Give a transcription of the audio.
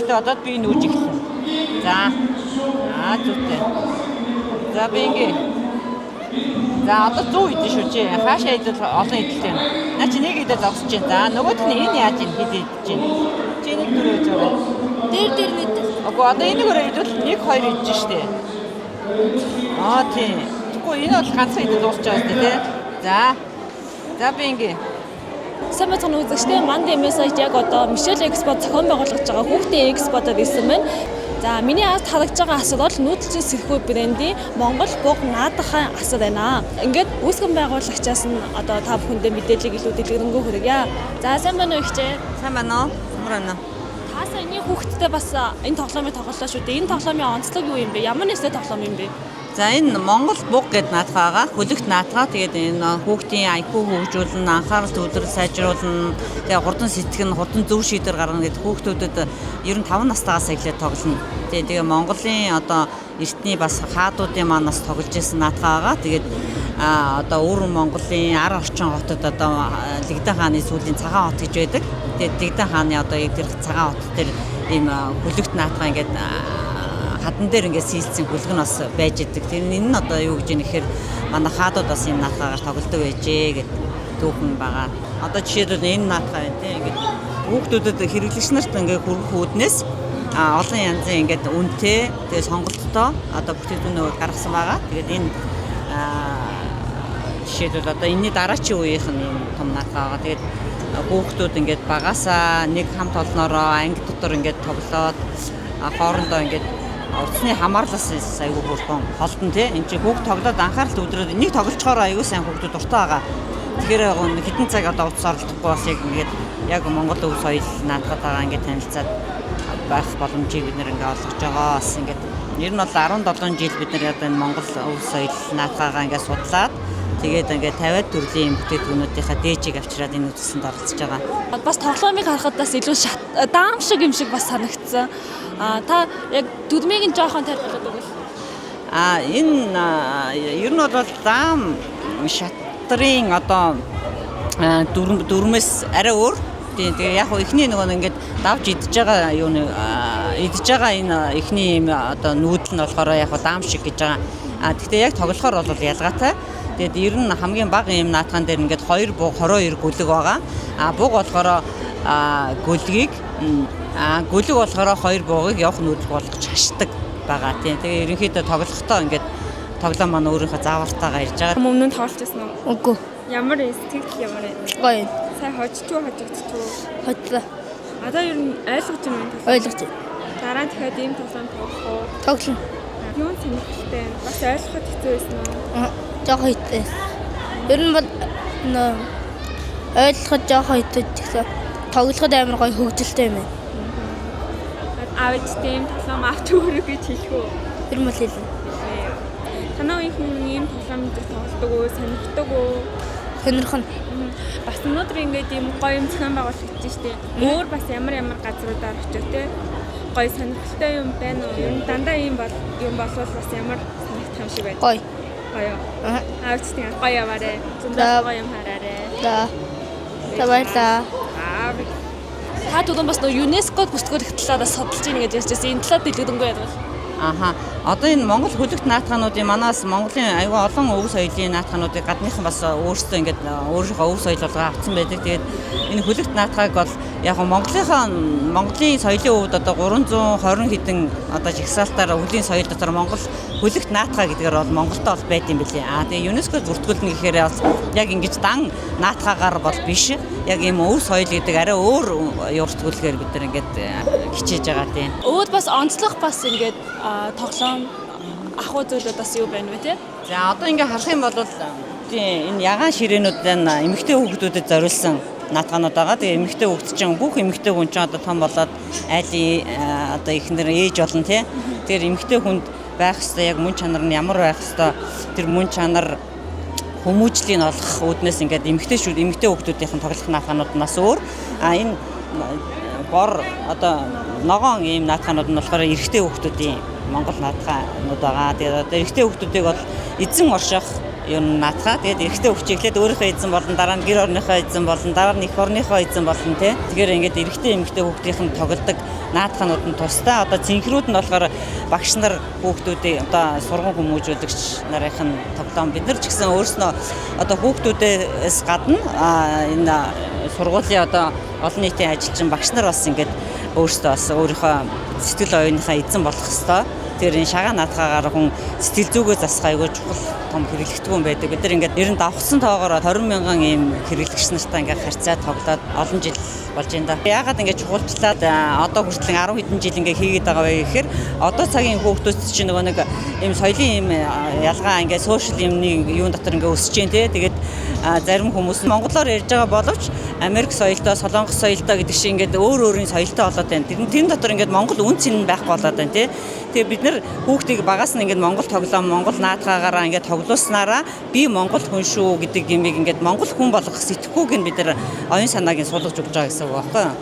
Гэхдээ одоо би нүүж эхэлсэн. За. Зүйтэй. За би ингээ. За одоо 100 идэж шүү чи. Хаашаа идэл олон идэлтэй. Наа чи нэг идэл зогсож байна. За нөгөөт нь энэ яаж ийн хэд идэж байна. Чи нэг дөрөв гэж байгаа. Дээр нэг. Окей одоо энийг өрөө идвэл 1 2 идэж штэ. Тийм. Тэгвэл энэ бол ганцхан идэл дуусч байгаа штэ тий. За би ингээ. Сайн мэцэн үзэгчтэй Monday Message яг одоо Michelle Expo зохион байгуулж байгаа хүүхдийн экспотод ирсэн байна. За миний ард харагдж байгаа асууд бол нүүдэлчин сэрхүү брендийн Монгол буг наадахын асууд байна. Ингээд үүсгэн байгуулагчаас нь одоо та бүхэндээ мэдээллийг илүү дэлгэрэнгүй хүргье. За сайн байна уу ихчээ? Сайн байна уу? Мөрөнө. Таасаа энэ хүүхдтэй бас энэ тоглоомыг тоглолоо шүү дээ. Энэ тоглоомын онцлог юу юм бэ? Ямар нэстэй тоглоом юм бэ? За энэ Монгол буг гэдэг наадах байгаа. Хөлөгт наадах. Тэгээд энэ хүүхдийн IQ хөгжүүлнэ, анхаарал төвлөрөл сайжруулна. Тэгээд хурдан сэтгэн, хурдан зөв шийдвэр гаргана гэдэг хүүхдүүдэд ер нь 5 настайгаас эхлээд тоглоно. Тэгээд Монголын одоо эртний бас хаадуудын манаас тоглож ирсэн наадах байгаа. Тэгээд одоо өвөр Монголын ар орчин хотод одоо Лэгдэн хааны сүүлийн цагаан хот гэж байдаг. Тэгээд Лэгдэн хааны одоо тэр цагаан хот дээр ийм хөлөгт наадах ингээд хадан дээр ингээд сэлцэн бүлэг нь бас байж идэг. Тэр энэ нь одоо юу гэж юм нэхэр манай хаадууд бас энэ наатаагаар тоглолдог байжээ гэдэг түүхэн байгаа. Одоо жишээлбэл энэ наатаа байна тийм ингээд хүүхдүүдэд хэрэглэгч нарт ингээд хүргэх үүднээс олон янзын ингээд үнэтэй тэгээ сонголттой одоо бүтээгдэхүүнүүд гаргасан байгаа. Тэгээд энэ жишээлбэл одоо энэний дараачийн үеийнх нь юм том наатаа байгаа. Тэгээд хүүхдүүд ингээд багасаа нэг хамт олноороо анги дотор ингээд тоглоод хоорондоо ингээд утасны хамаарлаас айгүй бүрхэн холдон тий энэ чинь хүүхд тоглоод анхаарал төвлөрөөд энийг тоглолцохоор айгүй сайн хүүхдүүд дуртай байгаа. Тэгэхээр хэдэн цаг одоо утас оролдохгүй бас яг ингээд яг Монгол өв соёл наадахад байгаа ингээд танилцаад байх боломжийг бид нэр ингээд олгож байгаа. Бас ингээд ер нь бол 17 жил бид нэр одоо энэ Монгол өв соёл наадахаа ингээд судлаад тэгээд ингээд 50 төрлийн бүтээгдэхүүнүүдийнхаа дээжийг авчираад энэ үзэсгэлэнд оролцож байгаа. Бас тоглоомыг харахад бас илүү даам шиг юм шиг бас санагдсан. Та яг дүрмийг нь жоохон тайлбарлаад өгвөл. Энэ ер нь бол даам шатрын одоо дүрмээс арай өөр. Тэгээ яг ихний нөгөө ингээд давж идж байгаа юу нэг идж байгаа энэ ихний юм одоо нүүдэл нь болохоор яг даам шиг гэж байгаа. Гэхдээ яг тоглохоор бол ялгаатай. Тэгээд ер нь хамгийн бага юм наатхан дээр ингээд 2 буг 22 гүлэг байгаа. Буг болохоор гүлгийг гүлэг болохоор 2 буугийг явах нүүдэл болгож хашдаг байгаа тийм. Тэгээ ерөнхийдөө тоглохдоо ингээд тоглоом маань өөрийнхөө заавартаагаа ирж байгаа. Өмнө нь тоглож байсан уу? Үгүй. Ямар сэтгэл ямар вэ? Гоё. Сайн хожчихгүй хожигдчихгүй. Хотлоо. Одоо ер нь ойлгож юм байна. Ойлгож. Дараа нь дахиад ийм тоглоом тоглох уу? Тоглоно. Юу сонирхолтой? Бас ойлгоход хэцүү байсан уу? Жохоо хитээ. Ер нь бол ойлгоход жохоо хитээ гэсэн тоглоход амар гоё хөгжилтэй юм байна. Авч тийм тоглоом авч өгөх гэж хэлэх үү? Ер нь бол хэлнэ. Танаа их ийм тоглоом дээр тоглодог уу, сонирхдаг уу? Сонирхон. Бас өнөөдөр ингээд ийм гоё юм зохион байгуулагдаж штэ. Өөр бас ямар газруудаар очив те. Гоё сонирхолтой юм байна уу? Ер нь дандаа ийм юм болвол бас ямар санагдах юм шиг байна. Гоё. Гоё. Авч тийм гоё яваарэ. Зөндөө гоё юм хараарэ. За баярлаа. Та түрүүн бас ЮНЕСКОд бүсгүүлэх талаар судалж ийн гэж ярьжсэн. Энэ талаар дэлгэрэнгүй ярил. Одоо энэ Монгол хөлөгт наатахнуудын манаас Монголын аюул олон өв соёлын наатахнуудыг гадныхан бас өөрсдөө ингээд өөрийнхөө өв соёл болгоо авцсан байдаг. Тэгээд энэ хөлөгт наатахыг бол яг Монголын соёлын өвд одоо 320 хэдэн одоо жагсаалтаар өвлийн соёл дотор Монгол хөлөгт наатах гэдгээр бол Монголд бол байд юм билээ. Тэгээ ЮНЕСКО бүртгүүлнэ гэхээр бас яг ингэж дан наатахаагаар бол биш. Яг ийм өв соёл гэдэг арай өөр бүртгүүлэхээр бид нар ингээд хичээж байгаа тийм. Өөд бас онцлог бас ингээд тоглоом ахуй зүйлүүд бас юу байна вэ те? За одоо ингээ харах юм бол энэ ягаан ширээнүүд эмэгтэй хүүхдүүдэд зориулсан наатахнууд байгаа. Тэгээ эмэгтэй хүүхд чинь бүх эмэгтэй хүн чинь одоо том болоод айлын одоо ихнэр ээж болно тий. Тэгэхээр эмэгтэй хүнд байх ёстой яг мөн чанар нь ямар байх ёстой тэр мөн чанар хүмүүжлийг олох үүднээс ингээд эмэгтэй хүүхдүүдийн тоглох наатахнууд өөр. Энэ бор одоо ногоон ийм наатахнууд нь болохоор эрэгтэй хүүхдүүдийн Монгол наатахнууд байгаа. Тэгээд одоо эрэгтэй хүүхдүүдийг бол эзэн орших ер нь наатахаа тэгээд эрэгтэй хөвч эхлээд өөрийнхөө эзэн болон дараа нь гэр орныхоо эзэн болон дараа нь их орныхоо эзэн болон тий. Тэгэхээр ингээд эрэгтэй эмэгтэй хүүхдийн тоглодог наатахнууд нь тусдаа одоо цэнхрүүд нь болохоор багш нар хүүхдүүдийн одоо сургууль хүмүүжүүлэгч нарын тоглоом бид нар ч гэсэн өөрснөө одоо хүүхдүүдээс гадна энэ сургуулийн одоо олон нийтийн ажилчин багш нар бас ингээд өөрсдөө бас өөрийнхөө сэтгэл оюуныхаа эзэн болох хэвээр. Тэр энэ шагаан наатахаагаар хүн сэтгэл зүгөө засах айгүй чухал том хэрэглэгдэхүүн байдаг. Бид нар ингээд ер нь давхсан тоогоор 20 мянган ийм хэрэглэгч нартай ингээд харьцаад тоглоод олон жил болж байна да. Яагаад ингээд чухалчлаад одоо хүртэл 10 хэдэн жил ингээд хийгээд байгаа вэ гэхээр одоо цагийн хүүхдүүд чинь нөгөө нэг ийм соёлын ийм ялгаа ингээд сошиал юмны юун дотор ингээд өсөж जैन тий. Тэгээд зарим хүмүүс нь монголоор ярьж байгаа боловч Америк соёлтой, Солонгос соёлтой гэдэг шиг ингээд өөр өөрийн соёлтой болоод байна. Тэрэн дотор ингээд монгол үн цэн байхгүй болоод байна тий. Тэгээ бид нар хүүхдийг багаас нь ингээд монгол тоглоом, монгол наатгаагаараа ингээд тоглуулснараа би монгол хүн шүү гэдэг юмыг ингээд монгол хүн болгох сэтгхүүг нь бид нар оюун санааг нь суулгаж өгч байгаа гэсэн үг байхгүй юу?